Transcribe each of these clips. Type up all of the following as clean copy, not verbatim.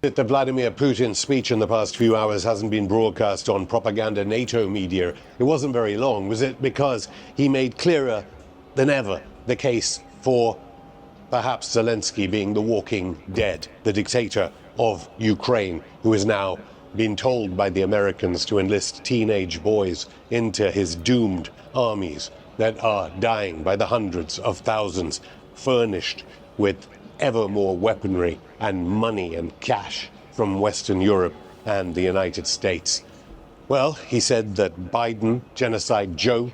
The Vladimir Putin speech in the past few hours hasn't been broadcast on propaganda NATO media. It wasn't very long. Was it because he made clearer than ever the case for perhaps Zelensky being the walking dead, the dictator of Ukraine, who has now been told by the Americans to enlist teenage boys into his doomed armies that are dying by the hundreds of thousands, furnished with ever more weaponry and money and cash from Western Europe and the United States? Well, he said that Biden, Genocide Joe,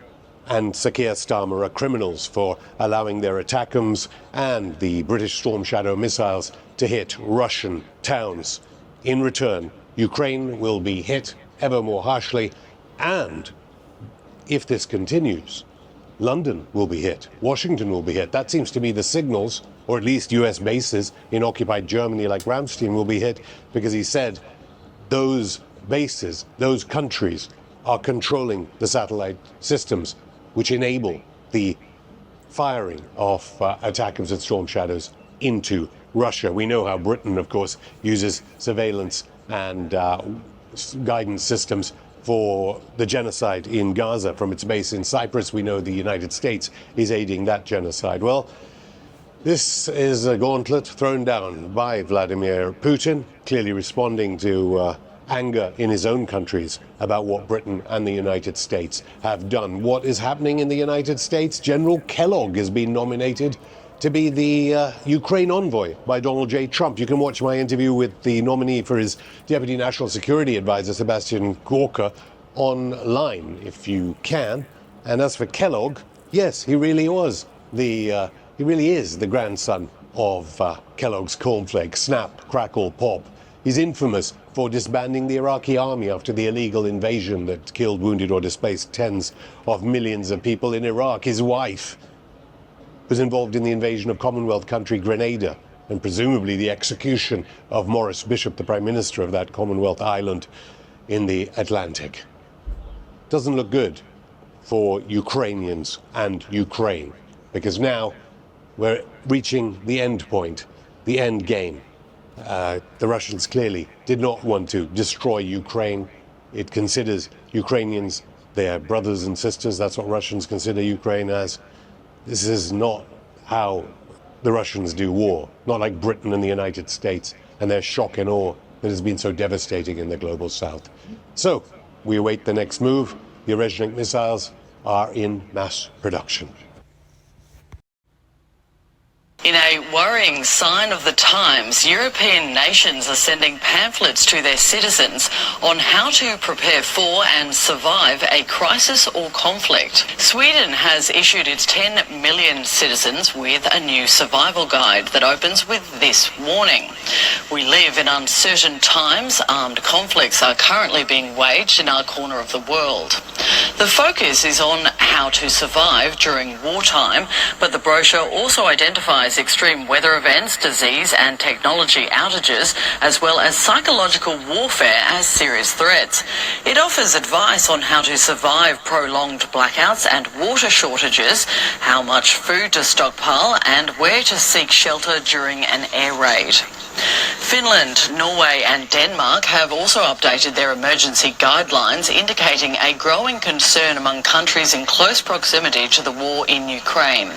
and Sir Keir Starmer are criminals for allowing their ATACMS and the British Storm Shadow missiles to hit Russian towns. In return, Ukraine will be hit ever more harshly, and if this continues, London will be hit, Washington will be hit. That seems to be the signals, or at least US bases in occupied Germany like Ramstein will be hit, because he said those bases, those countries are controlling the satellite systems which enable the firing of ATACMS and Storm Shadows into Russia. We know how Britain, of course, uses surveillance and guidance systems for the genocide in Gaza from its base in Cyprus. We know the United States is aiding that genocide. Well, this is a gauntlet thrown down by Vladimir Putin, clearly responding to anger in his own countries about what Britain and the United States have done. What is happening in the United States? General Kellogg has been nominated to be the Ukraine envoy by Donald J. Trump. You can watch my interview with the nominee for his Deputy National Security Advisor, Sebastian Gorka, online if you can. And as for Kellogg, yes, he really is the grandson of Kellogg's cornflakes, Snap, Crackle, Pop. He's infamous for disbanding the Iraqi army after the illegal invasion that killed, wounded, or displaced tens of millions of people in Iraq. His wife was involved in the invasion of Commonwealth country Grenada and presumably the execution of Maurice Bishop, the Prime Minister of that Commonwealth island in the Atlantic. Doesn't look good for Ukrainians and Ukraine, because now we're reaching the end point, the end game. The Russians clearly did not want to destroy Ukraine. It considers Ukrainians their brothers and sisters. That's what Russians consider Ukraine as. This is not how the Russians do war, not like Britain and the United States and their shock and awe that has been so devastating in the global south. So we await the next move. The Orezhnik missiles are in mass production. In a worrying sign of the times, European nations are sending pamphlets to their citizens on how to prepare for and survive a crisis or conflict. Sweden has issued its 10 million citizens with a new survival guide that opens with this warning. We live in uncertain times. Armed conflicts are currently being waged in our corner of the world. The focus is on how to survive during wartime, but the brochure also identifies extreme weather events, disease and technology outages, as well as psychological warfare as serious threats. It offers advice on how to survive prolonged blackouts and water shortages, how much food to stockpile, and where to seek shelter during an air raid. Finland, Norway and Denmark have also updated their emergency guidelines, indicating a growing concern among countries in close proximity to the war in Ukraine.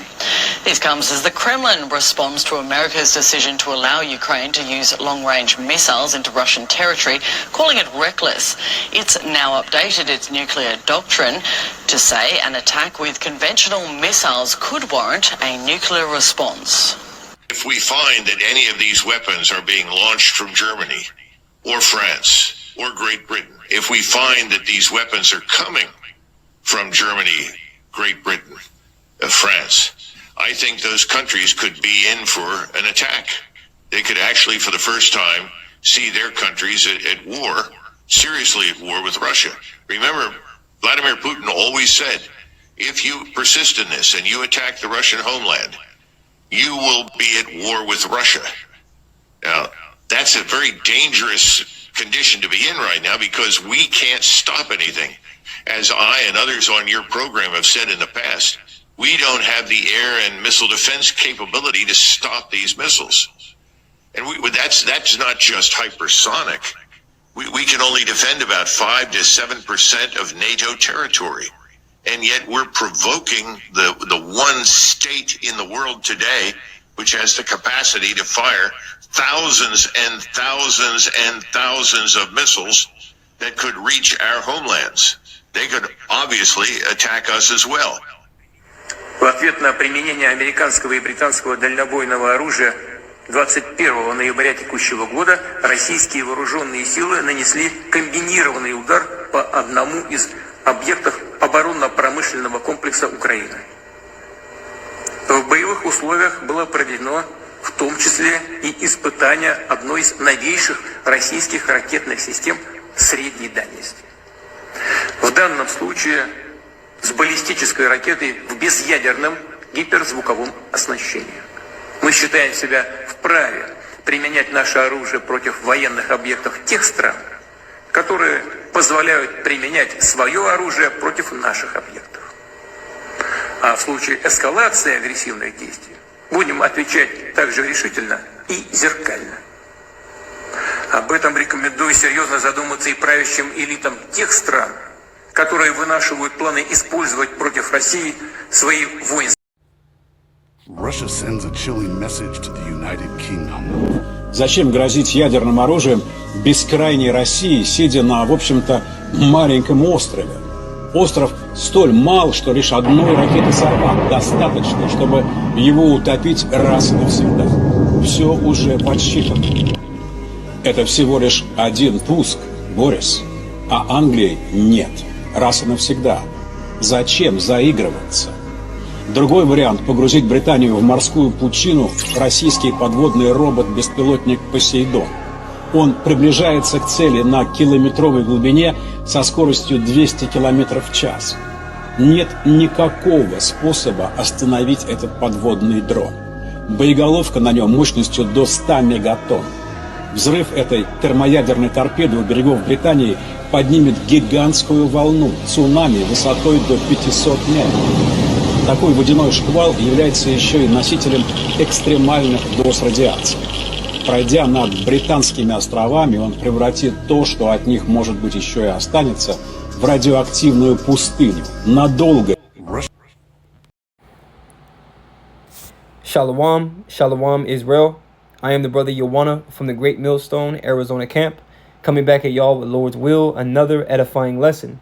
This comes as the Kremlin responds to America's decision to allow Ukraine to use long-range missiles into Russian territory, calling it reckless. It's now updated its nuclear doctrine to say an attack with conventional missiles could warrant a nuclear response. If we find that any of these weapons are being launched from Germany or France or Great Britain, if we find that these weapons are coming from Germany, Great Britain, France, I think those countries could be in for an attack. They could actually, for the first time, see their countries at war, seriously at war with Russia. Remember, Vladimir Putin always said, if you persist in this and you attack the Russian homeland, you will be at war with Russia. Now, that's a very dangerous condition to be in right now, because we can't stop anything. As I and others on your program have said in the past, we don't have the air and missile defense capability to stop these missiles. And that's not just hypersonic. We can only defend about 5 to 7% of NATO territory. And yet we're provoking the one state in the world today which has the capacity to fire thousands and thousands and thousands of missiles that could reach our homelands. They could obviously attack us as well. В ответ на применение американского и британского дальнобойного оружия 21 ноября текущего года российские вооруженные силы нанесли комбинированный удар по одному из объектов оборонно-промышленного комплекса Украины. В боевых условиях было проведено в том числе и испытание одной из новейших российских ракетных систем средней дальности. В данном случае с баллистической ракетой в безъядерном гиперзвуковом оснащении. Мы считаем себя вправе применять наше оружие против военных объектов тех стран, которые позволяют применять свое оружие против наших объектов. А в случае эскалации агрессивных действий будем отвечать также решительно и зеркально. Об этом рекомендую серьезно задуматься и правящим элитам тех стран, которые вынашивают планы использовать против России свои воинские. Russia sends a chilling message to the United Kingdom. Зачем грозить ядерным оружием бескрайней России, сидя на, в общем-то, маленьком острове? Остров столь мал, что лишь одной ракеты «Сармат» достаточно, чтобы его утопить раз и навсегда. Все уже подсчитано. Это всего лишь один пуск, Борис. А Англии нет. Раз и навсегда. Зачем заигрываться? Другой вариант – погрузить Британию в морскую пучину российский подводный робот-беспилотник «Посейдон». Он приближается к цели на километровой глубине со скоростью 200 км в час. Нет никакого способа остановить этот подводный дрон. Боеголовка на нем мощностью до 100 мегатонн. Взрыв этой термоядерной торпеды у берегов Британии поднимет гигантскую волну, цунами высотой до 500 метров. Такой водяной шквал является еще и носителем экстремальных доз радиации. Пройдя над Британскими островами, он превратит то, что от них, может быть, еще и останется, в радиоактивную пустыню. Надолго. Shalom, Shalom Israel. I am the brother Yowana from the Great Millstone, Arizona camp, coming back at y'all with Lord's will, another edifying lesson.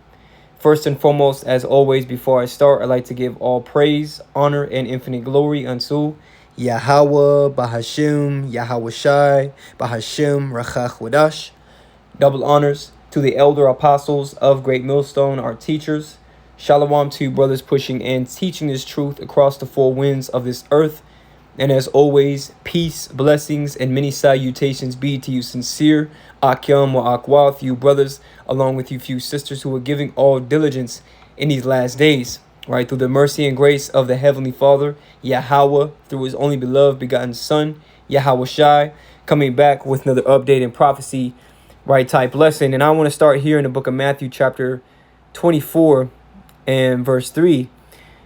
First and foremost, as always, before I start, I'd like to give all praise, honor, and infinite glory unto Yahweh, Bahashim, Yahweh Shai, Bahashim, Rachach Wadash. Double honors to the elder apostles of Great Millstone, our teachers. Shalom to you brothers pushing and teaching this truth across the four winds of this earth. And as always, peace, blessings, and many salutations be to you sincere, Akyam wa Akwa, for you brothers, along with you few sisters who are giving all diligence in these last days, right? Through the mercy and grace of the Heavenly Father, Yahweh, through his only beloved begotten Son, Yahweh Shai, coming back with another update and prophecy, right, type lesson. And I want to start here in the book of Matthew, chapter 24 and verse 3.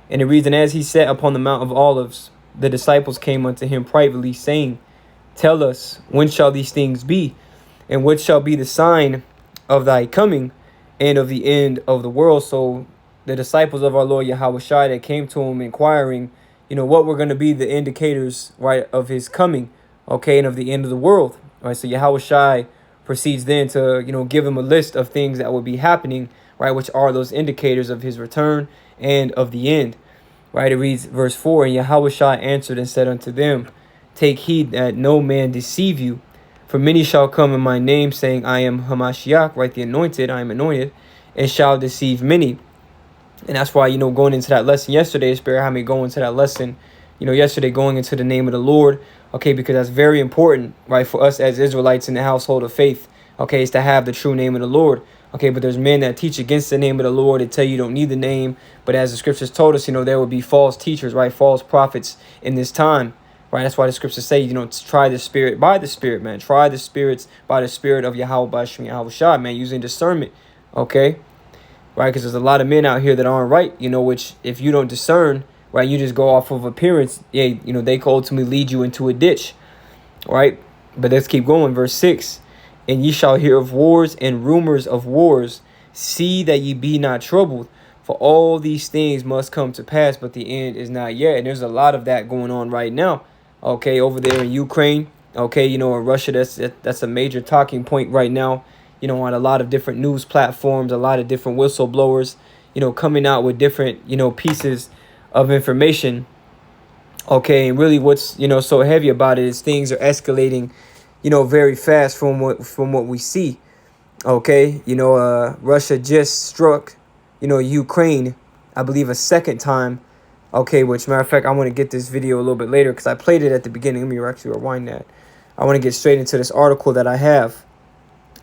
And it reads, "And as he sat upon the Mount of Olives, the disciples came unto him privately, saying, Tell us, when shall these things be? And what shall be the sign of thy coming and of the end of the world?" So the disciples of our Lord Yahweh Shai that came to him inquiring, what were going to be the indicators, right, of his coming, okay, and of the end of the world. All right, so Yahweh Shai proceeds then to, give him a list of things that would be happening, right, which are those indicators of his return and of the end. Right, it reads verse 4, "And Yahweh Shai answered and said unto them, Take heed that no man deceive you, for many shall come in my name, saying, I am Hamashiach," right, the anointed, I am anointed, "and shall deceive many." And that's why, going into that lesson yesterday, Spirit had me go into that lesson, yesterday going into the name of the Lord, okay, because that's very important, right, for us as Israelites in the household of faith, okay, is to have the true name of the Lord. Okay, but there's men that teach against the name of the Lord. They tell you don't need the name. But as the scriptures told us, there would be false teachers, right? False prophets in this time, right? That's why the scriptures say, try the spirit by the spirit, man. Try the spirits by the spirit of Yahweh, Bashim, Yahweh Shai, man, using discernment, okay? Right, because there's a lot of men out here that aren't right, which if you don't discern, right, you just go off of appearance, yeah, they can ultimately lead you into a ditch, right? But let's keep going. Verse 6. And ye shall hear of wars and rumors of wars. See that ye be not troubled. For all these things must come to pass, but the end is not yet. And there's a lot of that going on right now. Okay, over there in Ukraine. Okay, in Russia, that's a major talking point right now. On a lot of different news platforms, a lot of different whistleblowers, coming out with different, pieces of information. Okay, and really what's, so heavy about it is things are escalating, very fast from what we see. Okay, Russia just struck, Ukraine, I believe a second time. Okay, which matter of fact, I want to get this video a little bit later because I played it at the beginning. Let me actually rewind that. I want to get straight into this article that I have.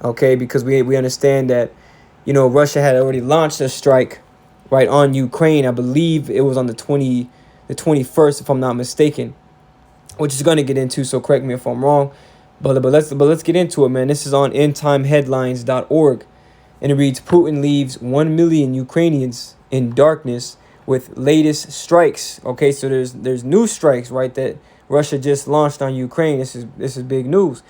Okay, because we understand that, Russia had already launched a strike, right, on Ukraine. I believe it was on the 21st, if I'm not mistaken, which is going to get into. So correct me if I'm wrong, but let's get into it, man. This is on endtimeheadlines.org, and it reads: Putin leaves 1 million Ukrainians in darkness with latest strikes. Okay, so there's new strikes, right, that Russia just launched on Ukraine. This is big news.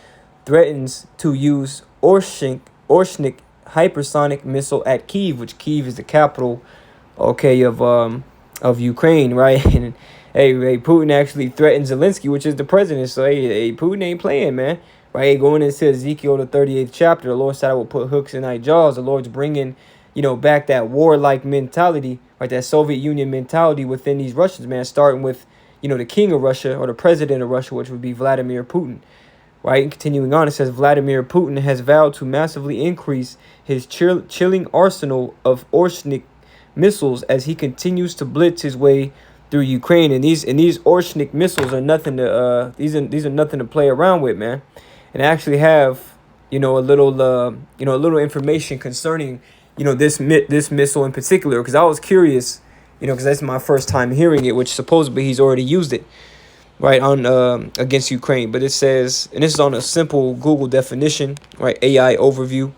Threatens to use Orshnik hypersonic missile at Kyiv, which Kyiv is the capital, okay, of Ukraine, right? And hey, Putin actually threatened Zelensky, which is the president. So hey, Putin ain't playing, man. Right, going into Ezekiel the 38th chapter, the Lord said, "I will put hooks in thy jaws." The Lord's bringing, back that warlike mentality, right? That Soviet Union mentality within these Russians, man. Starting with, the king of Russia, or the president of Russia, which would be Vladimir Putin. Right, and continuing on, it says Vladimir Putin has vowed to massively increase his chilling arsenal of Orshnik missiles as he continues to blitz his way through Ukraine. And these Orshnik missiles are nothing to these are nothing to play around with, man. And I actually have a little information concerning this missile in particular, because I was curious, because that's my first time hearing it, which supposedly he's already used it, right, on against Ukraine. But it says, and this is on a simple Google definition, right, AI overview: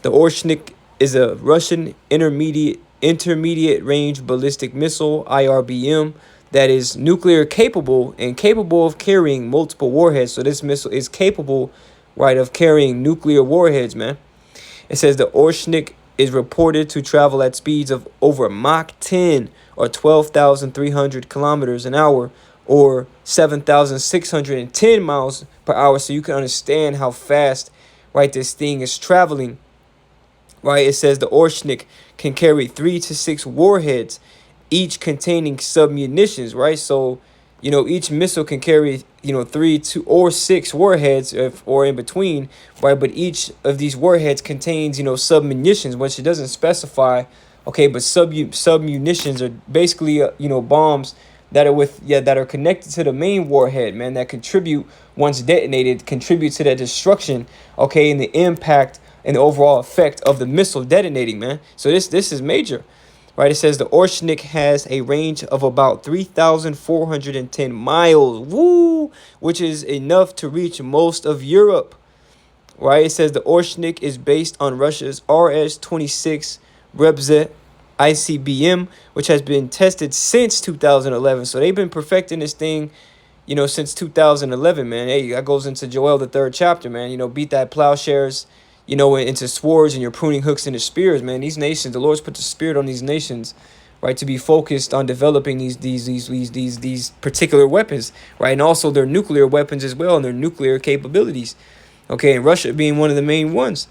the Orshnik is a Russian intermediate range ballistic missile, IRBM, that is nuclear capable and capable of carrying multiple warheads. So this missile is capable, right, of carrying nuclear warheads, man. It says the Orshnik is reported to travel at speeds of over Mach 10, or 12,300 kilometers an hour, or 7,610 miles per hour. So you can understand how fast, right, this thing is traveling. Right, it says the Orshnik can carry 3 to 6 warheads, each containing submunitions. Right, so each missile can carry 3 to or 6 warheads, or in between. Right, but each of these warheads contains submunitions, which it doesn't specify. Okay, but submunitions are basically bombs that are connected to the main warhead, man, that contribute, once detonated, contribute to that destruction, okay, and the impact and the overall effect of the missile detonating, man. So this is major, right? It says the Orshnik has a range of about 3,410 miles, woo, which is enough to reach most of Europe, right? It says the Orshnik is based on Russia's RS-26 Rebze ICBM, which has been tested since 2011. So they've been perfecting this thing, since 2011, man. Hey, that goes into Joel the 3rd chapter, man. Beat thy plowshares, into swords, and your pruning hooks into spears, man. These nations, the Lord's put the spirit on these nations, right, to be focused on developing these particular weapons, right, and also their nuclear weapons as well, and their nuclear capabilities. Okay, and Russia being one of the main ones.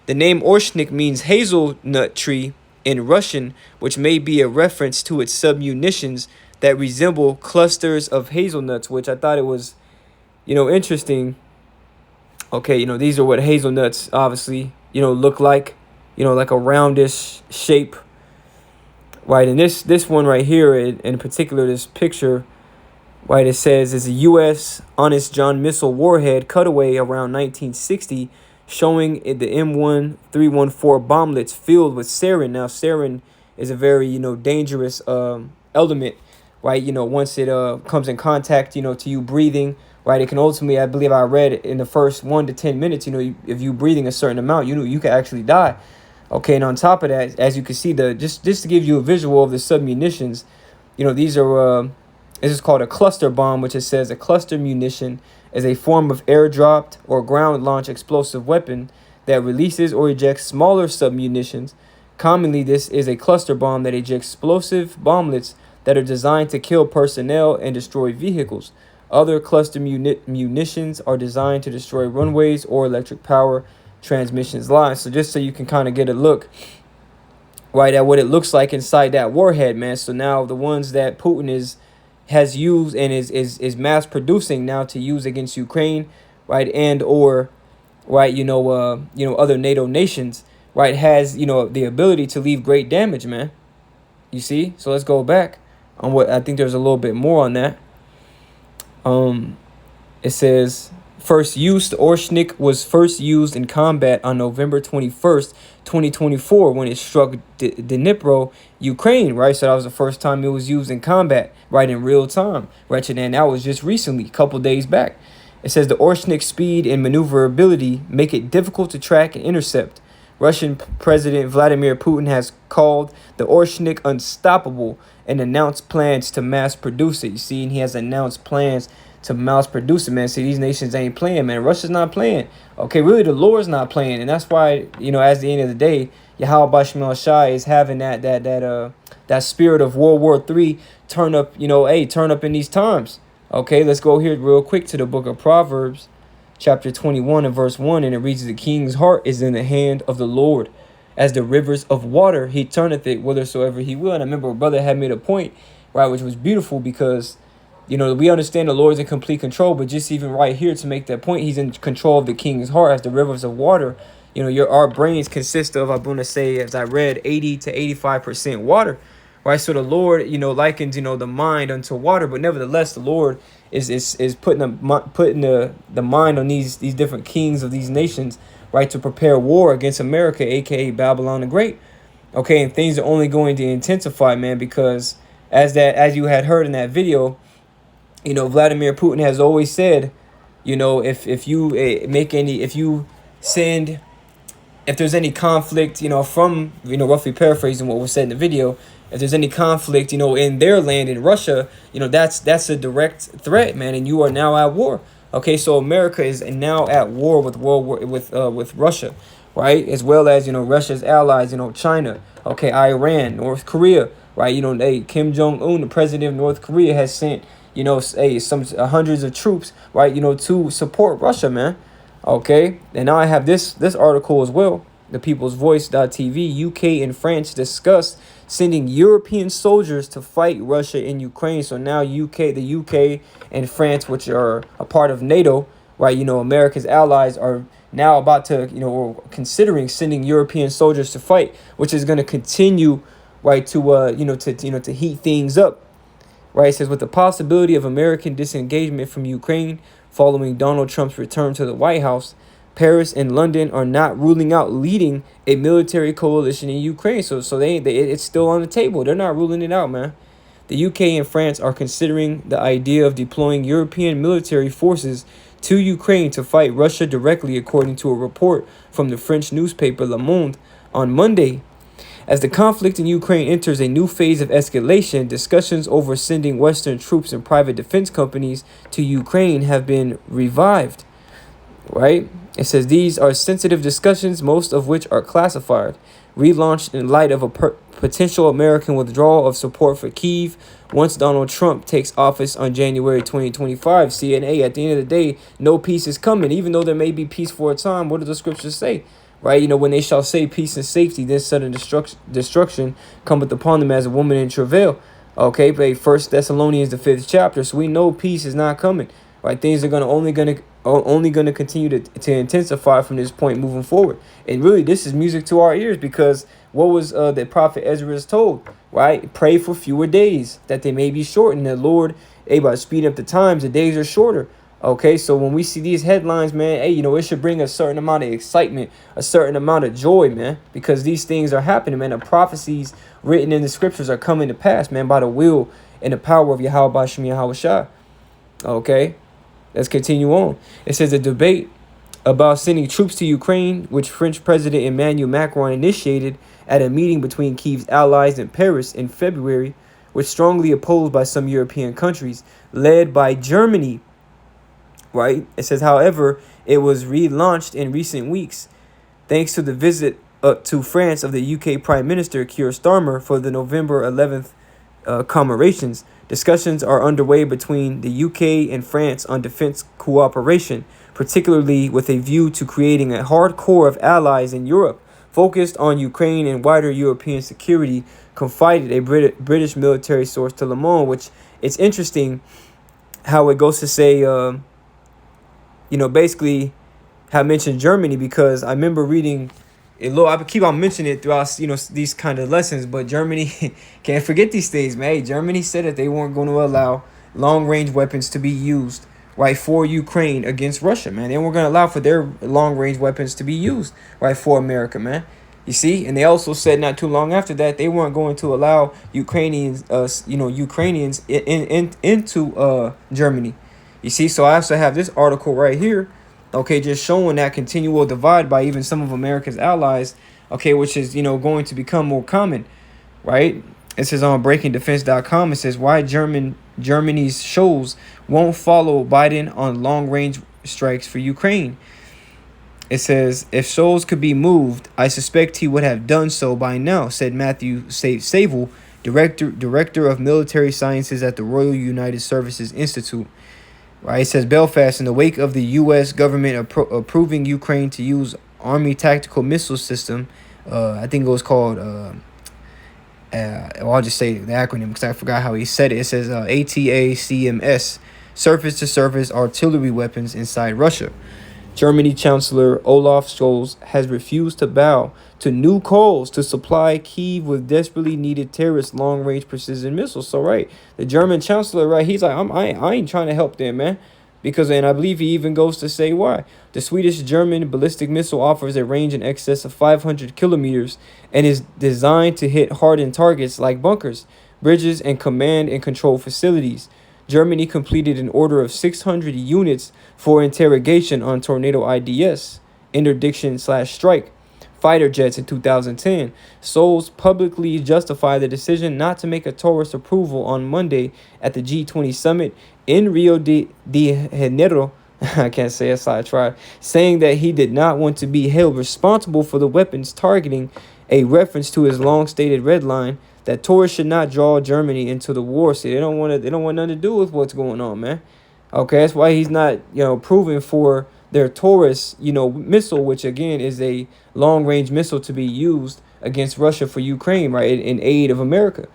The name Orshnik means hazelnut tree in Russian, which may be a reference to its submunitions that resemble clusters of hazelnuts, which I thought it was, interesting. Okay, these are what hazelnuts obviously, look like, like a roundish shape, right? And this one right here, in particular, this picture, right, it says it's a U.S. Honest John missile warhead cutaway around 1960, showing the M1314 bomblets filled with sarin. Now, sarin is a very, dangerous element, right? Once it comes in contact, to you breathing, right, it can ultimately, I believe I read in the first 1 to 10 minutes, if you breathing a certain amount, you can actually die. Okay, and on top of that, as you can see, just to give you a visual of the submunitions, these are this is called a cluster bomb, which it says a cluster munition is a form of air-dropped or ground-launched explosive weapon that releases or ejects smaller submunitions. Commonly, this is a cluster bomb that ejects explosive bomblets that are designed to kill personnel and destroy vehicles. Other cluster munitions are designed to destroy runways or electric power transmissions lines. So just so you can kind of get a look, right, at what it looks like inside that warhead, man. So now the ones that Putin has used and is mass producing now to use against Ukraine, right, and or right, other NATO nations, right, has, the ability to leave great damage, man. You see? So let's go back on what I think there's a little bit more on that. It says first use, the Orshnik was first used in combat on November 21st, 2024, when it struck Dnipro, Ukraine, right? So that was the first time it was used in combat, right, in real time, right? And that was just recently, a couple days back. It says the Orshnik's speed and maneuverability make it difficult to track and intercept. Russian President Vladimir Putin has called the Orshnik unstoppable and announced plans to mass produce it. You see, and he has announced plans to mass produce it, man. See, these nations ain't playing, man. Russia's not playing. Okay, really, the Lord's not playing. And that's why, at the end of the day, Yahweh Bashmel Shai is having that spirit of World War III turn up, turn up in these times. Okay, let's go here real quick to the book of Proverbs, chapter 21 and verse 1, and it reads, the king's heart is in the hand of the Lord. As the rivers of water, he turneth it whithersoever he will. And I remember a brother had made a point, right, which was beautiful because, we understand the Lord's in complete control, but just even right here to make that point, he's in control of the king's heart as the rivers of water. Our brains consist of, I'm going to say, as I read, 80 to 85% water, right? So the Lord, likens, the mind unto water, but nevertheless, the Lord is putting the mind on these different kings of these nations, right, to prepare war against America, aka Babylon the Great. Okay, and things are only going to intensify, man, because as you had heard in that video, Vladimir Putin has always said, if there's any conflict, from, roughly paraphrasing what was said in the video, if there's any conflict, in their land, in Russia, that's a direct threat, man, and you are now at war. Okay, so America is now at war with Russia, right, as well as Russia's allies, China, okay, Iran, North Korea, right, Kim Jong-un, the president of North Korea, has sent some hundreds of troops, right, to support Russia, man. Okay, and now I have this article as well. The People's Voice.tv. UK and France discuss sending European soldiers to fight Russia in Ukraine. So now the UK and France, which are a part of NATO, right, America's allies, are now about to, or considering sending European soldiers to fight, which is going to continue, right, to heat things up. Right, it says, with the possibility of American disengagement from Ukraine following Donald Trump's return to the White House, Paris and London are not ruling out leading a military coalition in Ukraine. So it's still on the table. They're not ruling it out, man. The UK and France are considering the idea of deploying European military forces to Ukraine to fight Russia directly, according to a report from the French newspaper Le Monde on Monday. As the conflict in Ukraine enters a new phase of escalation, discussions over sending Western troops and private defense companies to Ukraine have been revived, right? It says these are sensitive discussions, most of which are classified, relaunched in light of a potential American withdrawal of support for Kyiv once Donald Trump takes office on January 2025. CNA, at the end of the day, no peace is coming, even though there may be peace for a time. What do the scriptures say? Right, when they shall say peace and safety, then sudden destruction cometh upon them as a woman in travail. Okay, but 1 Thessalonians, the 5th chapter. So we know peace is not coming. Right, things are only gonna continue to intensify from this point moving forward. And really, this is music to our ears, because what was the prophet Ezra is told? Right, pray for fewer days, that they may be shortened. The Lord, by speeding up the times, the days are shorter. Okay, so when we see these headlines, man, hey, it should bring a certain amount of excitement, a certain amount of joy, man, because these things are happening, man. The prophecies written in the scriptures are coming to pass, man, by the will and the power of Yahweh Bashem Yahweh Shai. Okay, let's continue on. It says the debate about sending troops to Ukraine, which French President Emmanuel Macron initiated at a meeting between Kyiv's allies in Paris in February, was strongly opposed by some European countries, led by Germany. right? It says, however, it was relaunched in recent weeks thanks to the visit to France of the UK Prime Minister Keir Starmer for the November 11th commemorations. Discussions are underway between the UK and France on defense cooperation, particularly with a view to creating a hard core of allies in Europe focused on Ukraine and wider European security, confided a British military source to Le Monde, which it's interesting how it goes to say, basically how I mentioned Germany, because I remember reading a little, I keep on mentioning it throughout, these kind of lessons, but Germany, can't forget these things, man. Hey, Germany said that they weren't going to allow long-range weapons to be used, right, for Ukraine against Russia, man. They weren't going to allow for their long-range weapons to be used, right, for America, man. You see, and they also said not too long after that they weren't going to allow Ukrainians, Ukrainians into Germany. You see, so I also have this article right here, okay, just showing that continual divide by even some of America's allies, okay, which is, going to become more common, right? It says on breakingdefense.com, it says why Germany's shows won't follow Biden on long-range strikes for Ukraine. It says, if shows could be moved, I suspect he would have done so by now, said Matthew Savel, director of military sciences at the Royal United Services Institute. Right, it says Belfast, in the wake of the U.S. government approving Ukraine to use Army tactical missile system, I think it was called, I'll just say the acronym because I forgot how he said it. It says ATACMS, surface-to-surface artillery weapons inside Russia. Germany Chancellor Olaf Scholz has refused to bow to new calls to supply Kyiv with desperately needed terrorist long-range precision missiles. So, right, the German Chancellor, right, he's like, I ain't trying to help them, man. Because, and I believe he even goes to say why. The Swedish-German ballistic missile offers a range in excess of 500 kilometers and is designed to hit hardened targets like bunkers, bridges, and command and control facilities. Germany completed an order of 600 units for interrogation on Tornado IDS, interdiction/strike, fighter jets in 2010. Scholz publicly justified the decision not to make a Taurus approval on Monday at the G20 summit in Rio de Janeiro. I can't say it, so I tried. Saying that he did not want to be held responsible for the weapons targeting, a reference to his long-stated red line that Taurus should not draw Germany into the war. See, they don't want nothing to do with what's going on, man. Okay, that's why he's not, approving for their Taurus, missile, which again is a long-range missile to be used against Russia for Ukraine, right, in aid of America.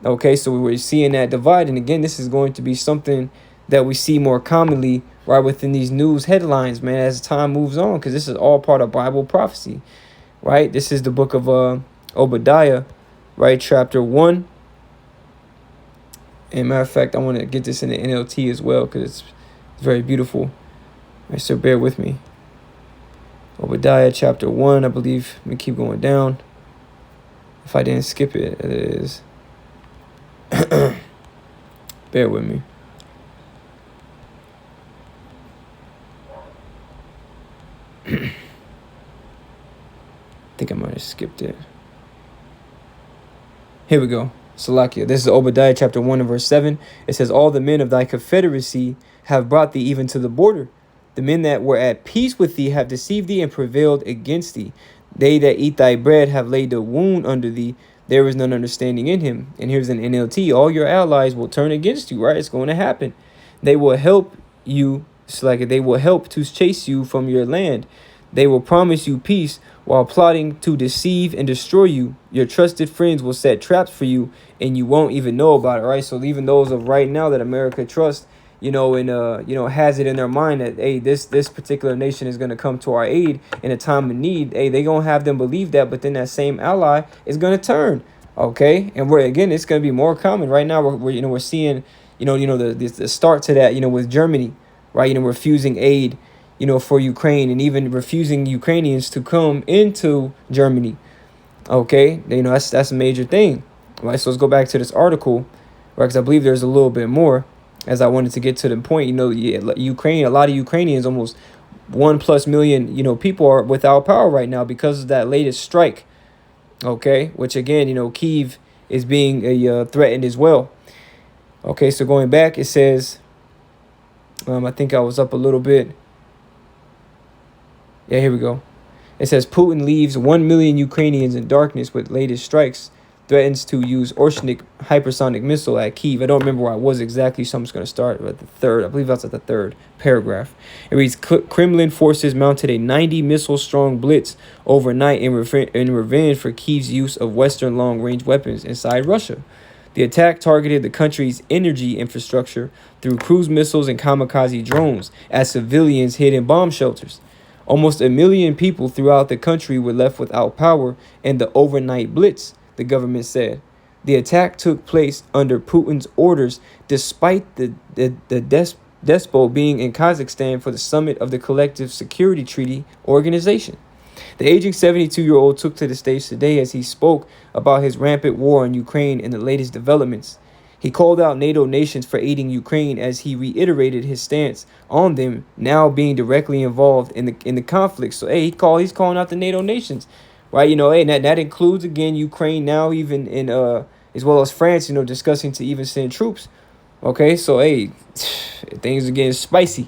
Okay, so we're seeing that divide, and again, this is going to be something that we see more commonly, right, within these news headlines, man, as time moves on, because this is all part of Bible prophecy, right? This is the book of Obadiah, right, chapter 1. And matter of fact, I want to get this in the NLT as well because it's very beautiful. Right, so bear with me. Obadiah chapter 1, I believe. Let me keep going down. If I didn't skip it, it is. Bear with me. I think I might have skipped it. Here we go. Salakia. This is Obadiah chapter 1 and verse 7. It says, all the men of thy confederacy have brought thee even to the border. The men that were at peace with thee have deceived thee and prevailed against thee. They that eat thy bread have laid a wound under thee. There is none understanding in him. And here's an NLT. All your allies will turn against you, right? It's going to happen. They will help you. It's like they will help to chase you from your land. They will promise you peace while plotting to deceive and destroy you. Your trusted friends will set traps for you and you won't even know about it, right? So even those of right now that America trusts, has it in their mind that, hey, this particular nation is going to come to our aid in a time of need. Hey, they going to have them believe that, but then that same ally is going to turn, okay? And it's going to be more common. Right now, we're seeing, the start to that, with Germany, right? Refusing aid, for Ukraine, and even refusing Ukrainians to come into Germany. Okay, that's a major thing, right? So let's go back to this article, right? Because I believe there's a little bit more. As I wanted to get to the point, Ukraine, a lot of Ukrainians, almost 1+ million, people are without power right now because of that latest strike. Okay, which again, Kyiv is being threatened as well. Okay, so going back, it says, I think I was up a little bit. Yeah, here we go. It says Putin leaves 1 million Ukrainians in darkness with latest strikes. Threatens to use Orshnik hypersonic missile at Kyiv. I don't remember where I was exactly, so I'm just going to start at the third. I believe that's at the third paragraph. It reads, Kremlin forces mounted a 90 missile strong blitz overnight in revenge for Kyiv's use of Western long-range weapons inside Russia. The attack targeted the country's energy infrastructure through cruise missiles and kamikaze drones as civilians hid in bomb shelters. Almost 1 million people throughout the country were left without power in the overnight blitz, the government said. The attack took place under Putin's orders, despite the despot being in Kazakhstan for the summit of the Collective Security Treaty Organization. The aging 72-year-old took to the stage today as he spoke about his rampant war in Ukraine and the latest developments. He called out NATO nations for aiding Ukraine as he reiterated his stance on them now being directly involved in the conflict. So, hey, he's calling out the NATO nations, right? You know, hey, that includes, again, Ukraine now, even in as well as France, you know, discussing to even send troops. Okay, so, hey, things are getting spicy.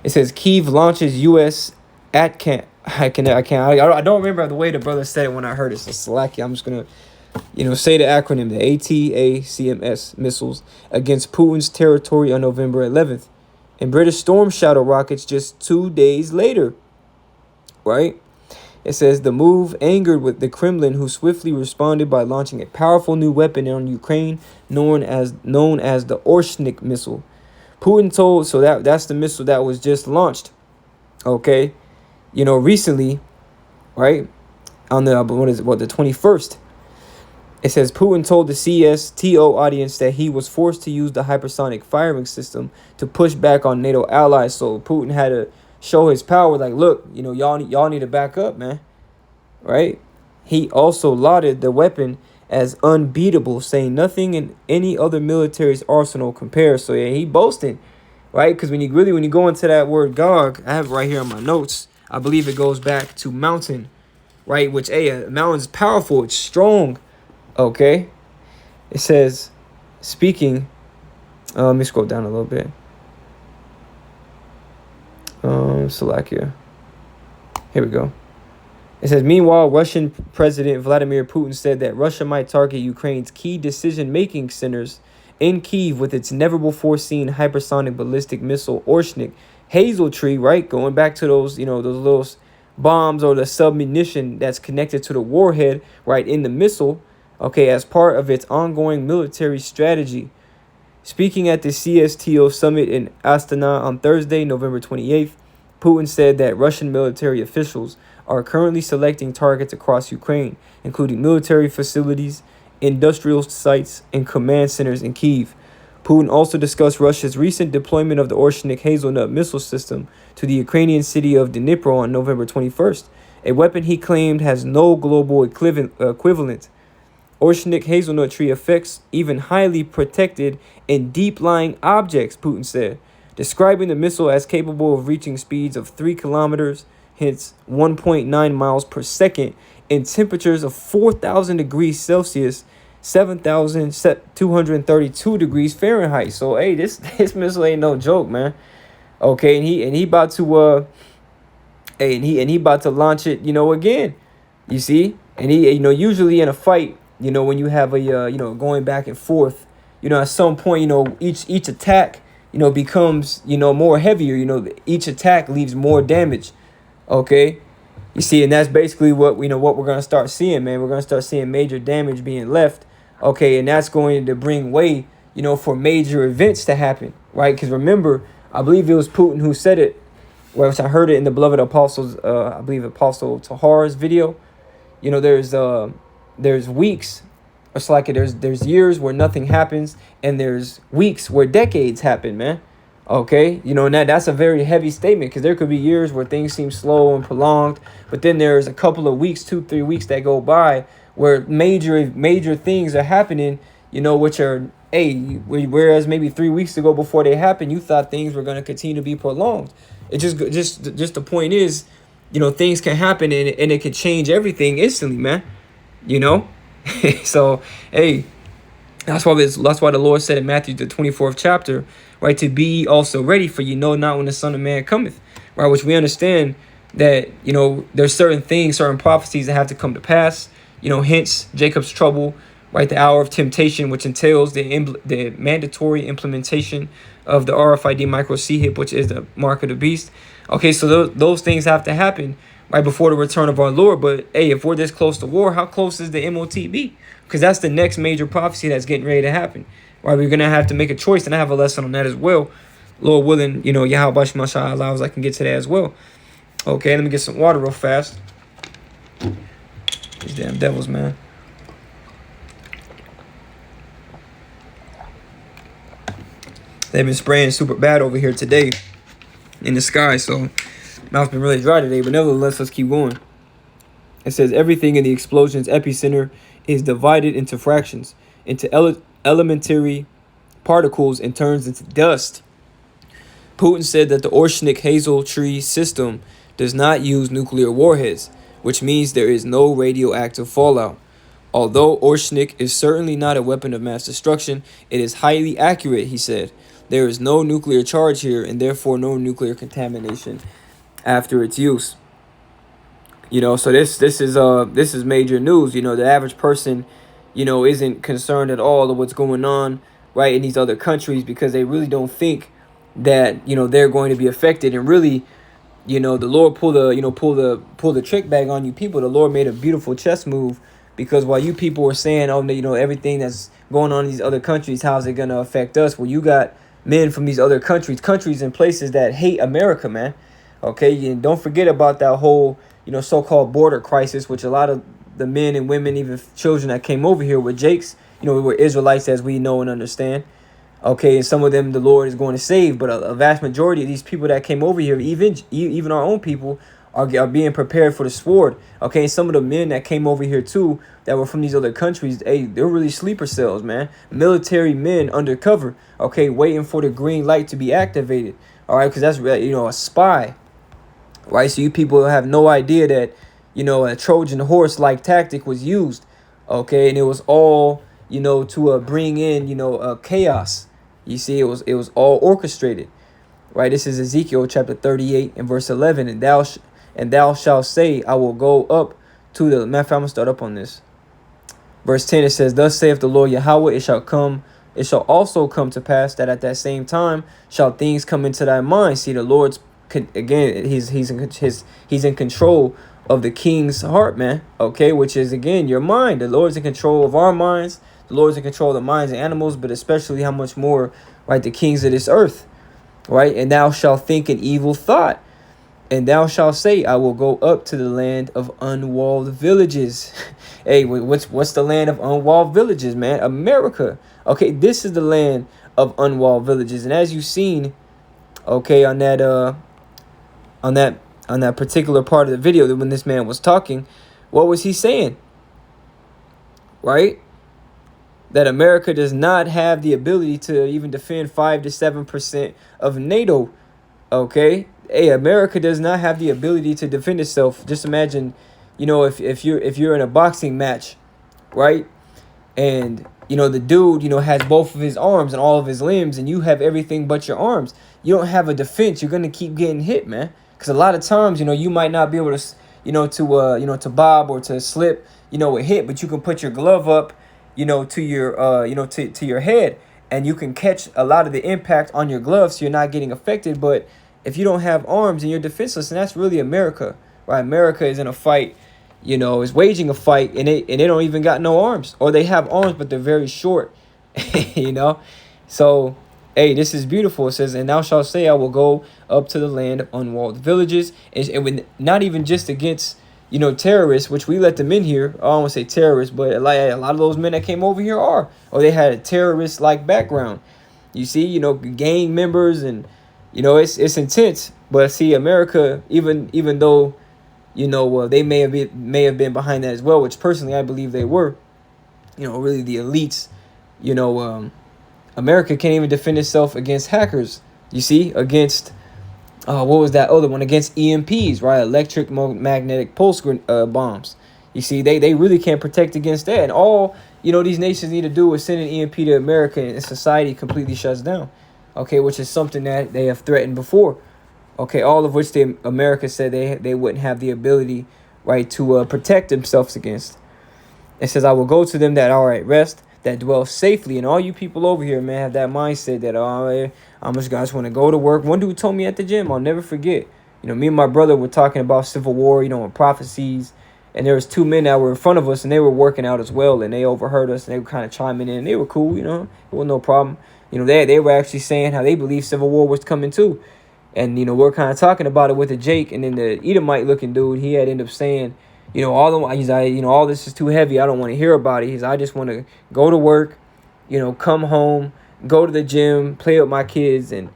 It says Kyiv launches U.S. at camp. I don't remember the way the brother said it when I heard it. So Slovakia. I'm just gonna, say the acronym, the ATACMS missiles against Putin's territory on November 11th, and British Storm Shadow rockets just 2 days later. Right? It says the move angered with the Kremlin, who swiftly responded by launching a powerful new weapon on Ukraine, known as the Orshnik missile. Putin told that's the missile that was just launched. Okay. Recently, right, on the 21st, it says Putin told the CSTO audience that he was forced to use the hypersonic firing system to push back on NATO allies. So Putin had to show his power, like, look, y'all need to back up, man, right? He also lauded the weapon as unbeatable, saying nothing in any other military's arsenal compares. So yeah, he boasting, right? Because when you go into that word Gog, I have it right here on my notes. I believe it goes back to mountain, right? Which, a mountain's powerful. It's strong. Okay. It says, speaking. Let me scroll down a little bit. Slovakia. Here we go. It says, meanwhile, Russian President Vladimir Putin said that Russia might target Ukraine's key decision-making centers in Kyiv with its never-before-seen hypersonic ballistic missile Orshnik Hazel Tree, right? Going back to those, those little bombs or the submunition that's connected to the warhead, right, in the missile, okay, as part of its ongoing military strategy. Speaking at the CSTO summit in Astana on Thursday, November 28th, Putin said that Russian military officials are currently selecting targets across Ukraine, including military facilities, industrial sites, and command centers in Kyiv. Putin also discussed Russia's recent deployment of the Orshnik hazelnut missile system to the Ukrainian city of Dnipro on November 21st, a weapon he claimed has no global equivalent. Orshnik hazelnut tree affects even highly protected and deep-lying objects, Putin said, describing the missile as capable of reaching speeds of 3 kilometers, hence 1.9 miles per second, in temperatures of 4,000 degrees Celsius, 7,232 degrees Fahrenheit. So, hey, this missile ain't no joke, man. Okay, and he about to he about to launch it, again. You see? And he, usually in a fight, when you have a going back and forth, at some point, each attack, becomes, more heavier. Each attack leaves more damage. Okay? You see, and that's basically what we're going to start seeing, man. We're going to start seeing major damage being left. Okay, and that's going to bring way, for major events to happen, right? Because remember, I believe it was Putin who said it, whereas I heard it in the Beloved Apostles, I believe Apostle Tahar's video. There's weeks, it's like there's years where nothing happens, and there's weeks where decades happen, man. Okay, and that's a very heavy statement, because there could be years where things seem slow and prolonged, but then there's a couple of weeks, 2-3 weeks that go by where major things are happening, which are, whereas maybe 3 weeks ago before they happen, you thought things were going to continue to be prolonged. It just the point is, things can happen and it can change everything instantly, man. So, hey, That's why the Lord said in Matthew the 24th chapter, right, to be also ready, for you know not when the Son of Man cometh, right? Which we understand that, you know, there's certain things, certain prophecies that have to come to pass, you know, hence Jacob's trouble, right? The hour of temptation, which entails the mandatory implementation of the RFID micro chip, which is the mark of the beast. Okay, so those things have to happen right before the return of our Lord. But hey, if we're this close to war, how close is the MOTB? Because that's the next major prophecy that's getting ready to happen. Right, we're gonna have to make a choice, and I have a lesson on that as well. Lord willing, you know, Yahweh Shemashah allows I can get to that as well. Okay, let me get some water real fast. These damn devils, man. They've been spraying super bad over here today in the sky, so mouth's been really dry today, but nevertheless, let's keep going. It says everything in the explosion's epicenter is divided into fractions, into elementary particles, and turns into dust. Putin said that the Orshnik hazel tree system does not use nuclear warheads, which means there is no radioactive fallout. Although Orshnik is certainly not a weapon of mass destruction, it is highly accurate, he said. There is no nuclear charge here, and therefore no nuclear contamination after its use. You know, so this is major news. You know, the average person, you know, isn't concerned at all of what's going on right in these other countries, because they really don't think that, you know, they're going to be affected. And really, you know, the Lord pull the trick bag on you people. The Lord made a beautiful chess move, because while you people were saying, oh, you know, everything that's going on in these other countries, how's it going to affect us? Well, you got men from these other countries and places that hate America, man. Okay, and don't forget about that whole, you know, so-called border crisis, which a lot of the men and women, even children that came over here were Jakes, you know, were Israelites, as we know and understand. Okay, and some of them the Lord is going to save, but a vast majority of these people that came over here, even our own people, are being prepared for the sword. Okay, and some of the men that came over here too, that were from these other countries, hey, they're really sleeper cells, man. Military men undercover, okay, waiting for the green light to be activated. All right, because that's, you know, a spy. Right, so you people have no idea that, you know, a Trojan horse-like tactic was used, okay, and it was all, you know, to bring in, you know, chaos. You see, it was all orchestrated, right? This is Ezekiel chapter 38 and verse 11, and thou shalt say, I will go up to the. Matter of fact, I'm gonna start up on this. Verse 10, it says, Thus saith the Lord Yahweh, it shall also come to pass that at that same time shall things come into thy mind. See, the Lord's, again, he's in control of the king's heart, man. Okay, which is, again, your mind. The Lord's in control of our minds. The Lord's in control of the minds of animals, but especially how much more, right, the kings of this earth, right? And thou shalt think an evil thought, and thou shalt say, I will go up to the land of unwalled villages. Hey, what's the land of unwalled villages, man? America. Okay, this is the land of unwalled villages, and as you've seen, okay, on that particular part of the video, that when this man was talking, what was he saying? Right? That America does not have the ability to even defend 5 to 7% of NATO. Okay? Hey, America does not have the ability to defend itself. Just imagine, you know, if you're in a boxing match, right? And, you know, the dude, you know, has both of his arms and all of his limbs, and you have everything but your arms. You don't have a defense. You're going to keep getting hit, man. Because a lot of times, you know, you might not be able to, to bob or to slip, you know, a hit, but you can put your glove up, you know, to your, to your head, and you can catch a lot of the impact on your glove, so you're not getting affected. But if you don't have arms and you're defenseless, and that's really America, right? America is in a fight, you know, is waging a fight, and they don't even got no arms, or they have arms, but they're very short, you know? So, hey, this is beautiful. It says, and thou shalt say, I will go up to the land of unwalled villages. And with, not even just against, you know, terrorists, which we let them in here. I don't want to say terrorists, but like a lot of those men that came over here are, or they had a terrorist-like background. You see, you know, gang members, and, you know, it's intense. But see, America, even though, you know, they may have been behind that as well, which personally I believe they were, you know, really the elites, you know, America can't even defend itself against hackers. You see, against, what was that other one? Against EMPs, right? Electric magnetic pulse bombs. You see, they really can't protect against that. And all these nations need to do is send an EMP to America and society completely shuts down. Okay, which is something that they have threatened before. Okay, all of which America said they wouldn't have the ability, right, to protect themselves against. It says, I will go to them that are at rest, that dwell safely. And all you people over here, man, have that mindset that, I just want to go to work. One dude told me at the gym, I'll never forget. Me and my brother were talking about civil war, and prophecies. And there was two men that were in front of us, and they were working out as well. And they overheard us, and they were kind of chiming in. They were cool, it was no problem. They were actually saying how they believe civil war was coming too. And, we're kind of talking about it with the Jake. And then the Edomite looking dude, he had ended up saying, all this is too heavy. I don't want to hear about it. I just want to go to work, come home, go to the gym, play with my kids, and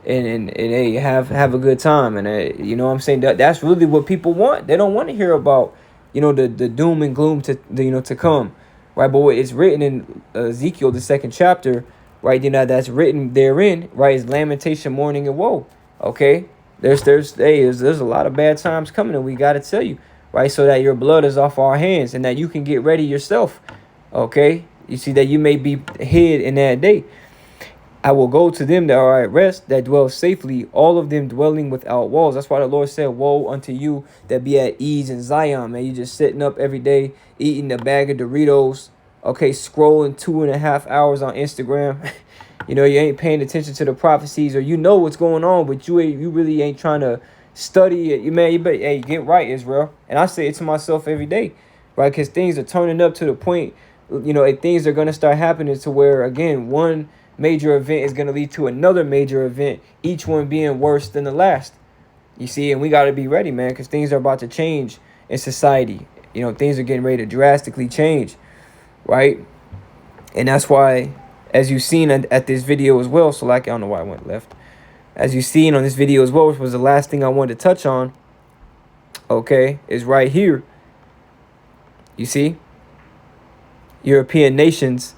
hey, have a good time. And what I'm saying, that's really what people want. They don't want to hear about, the doom and gloom to come, right? But what it's written in Ezekiel, the 2nd chapter, right? That's written therein, right? Is lamentation, mourning, and woe. Okay, there's a lot of bad times coming, and we got to tell you. Right, so that your blood is off our hands and that you can get ready yourself. Okay, you see that you may be hid in that day. I will go to them that are at rest, that dwell safely, all of them dwelling without walls. That's why the Lord said, woe unto you that be at ease in Zion, man. You just sitting up every day, eating a bag of Doritos, okay, scrolling 2.5 hours on Instagram. You ain't paying attention to the prophecies, or what's going on, but you really ain't trying to study it. You better, hey, get right, Israel. And I say it to myself every day, right? Because things are turning up to the point, things are going to start happening to where, again, one major event is going to lead to another major event, each one being worse than the last. You see, and we got to be ready, man, because things are about to change in society. Things are getting ready to drastically change, right? And that's why, as you've seen at this video as well, so like, I don't know why I went left. As you've seen on this video as well, which was the last thing I wanted to touch on, okay, is right here. You see? European nations,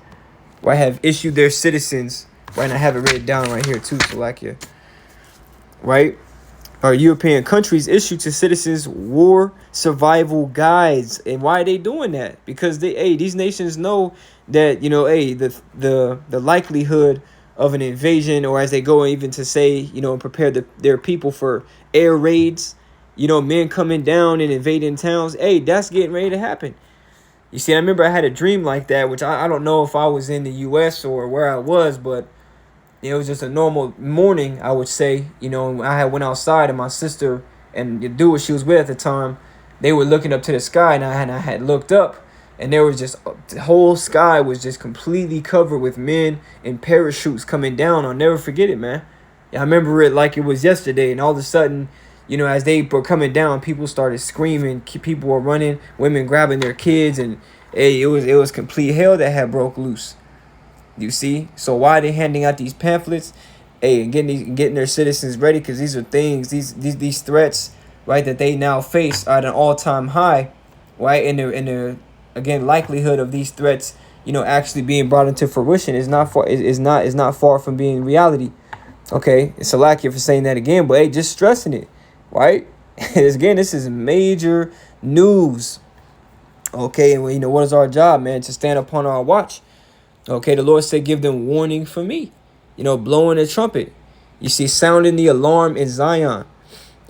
right, have issued their citizens, right, and I have it written down right here too, so like, right? Our European countries issue to citizens war survival guides. And why are they doing that? Because these nations know that, the likelihood of an invasion, or as they go even to say, and prepare their people for air raids, men coming down and invading towns. Hey, that's getting ready to happen. You see, I remember I had a dream like that, which I don't know if I was in the U.S. or where I was, but it was just a normal morning, I would say. I had went outside, and my sister and the dude she was with at the time, they were looking up to the sky, and I had looked up, and there was just, the whole sky was just completely covered with men in parachutes coming down. I'll never forget it, man. I remember it like it was yesterday, and all of a sudden, as they were coming down, people started screaming, people were running, women grabbing their kids, and hey, it was complete hell that had broke loose. You see? So why are they handing out these pamphlets? Hey, and getting their citizens ready, because these are things, these threats, right, that they now face are at an all-time high, right? And the again, likelihood of these threats, actually being brought into fruition is not far from being reality. Okay, it's a lack here for saying that again, but hey, just stressing it, right? Again, this is major news. Okay, and what is our job, man? To stand upon our watch. Okay, the Lord said, give them warning from me. Blowing a trumpet. You see, sounding the alarm in Zion.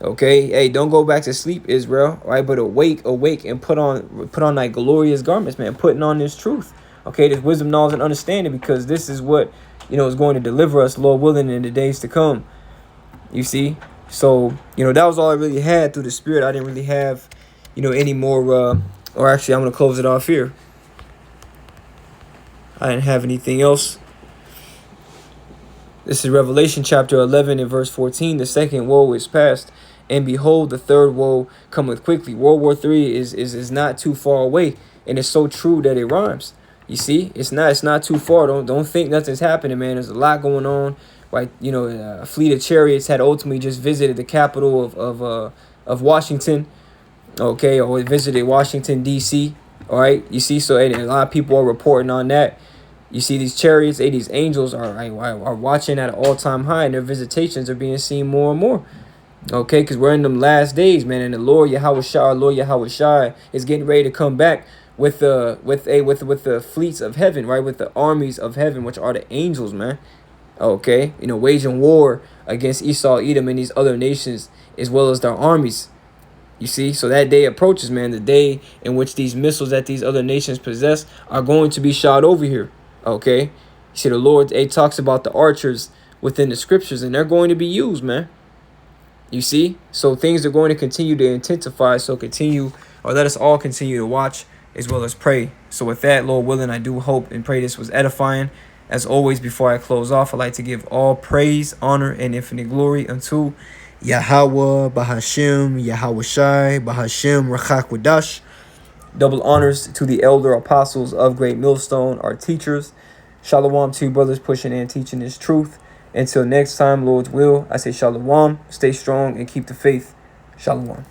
Okay, hey, don't go back to sleep, Israel, right? But awake, and put on thy glorious garments, man. Putting on this truth, okay, this wisdom, knowledge, and understanding, because this is what is going to deliver us, Lord willing, in the days to come. You see, so that was all I really had through the Spirit. I didn't really have any more. Or actually, I'm gonna close it off here. I didn't have anything else. This is Revelation chapter 11 and verse 14. The second woe is past, and behold, the third woe cometh quickly. World War III is not too far away, and it's so true that it rhymes. You see, it's not too far. Don't think nothing's happening, man. There's a lot going on, right? A fleet of chariots had ultimately just visited the capital of Washington, okay, or visited Washington D.C. All right, you see, so a lot of people are reporting on that. You see these chariots, these angels are watching at an all-time high, and their visitations are being seen more and more. Okay, because we're in them last days, man, and the Lord Yahweh Shai, is getting ready to come back, with the fleets of heaven, right? With the armies of heaven, which are the angels, man. Okay, you know, waging war against Esau, Edom, and these other nations, as well as their armies. You see, so that day approaches, man, the day in which these missiles that these other nations possess are going to be shot over here. Okay, you see, the Lord, it talks about the archers within the scriptures, and they're going to be used, man. You see, so things are going to continue to intensify. So continue, or let us all continue to watch as well as pray. So with that, Lord willing, I do hope and pray this was edifying. As always, before I close off, I'd like to give all praise, honor, and infinite glory unto Yahweh, Bahashim, Yahweh Shai, Bahashim, Rachak Wadash. Double honors to the elder apostles of Great Millstone, our teachers. Shalom to you brothers pushing and teaching this truth. Until next time, Lord's will, I say shalom, stay strong, and keep the faith. Shalom.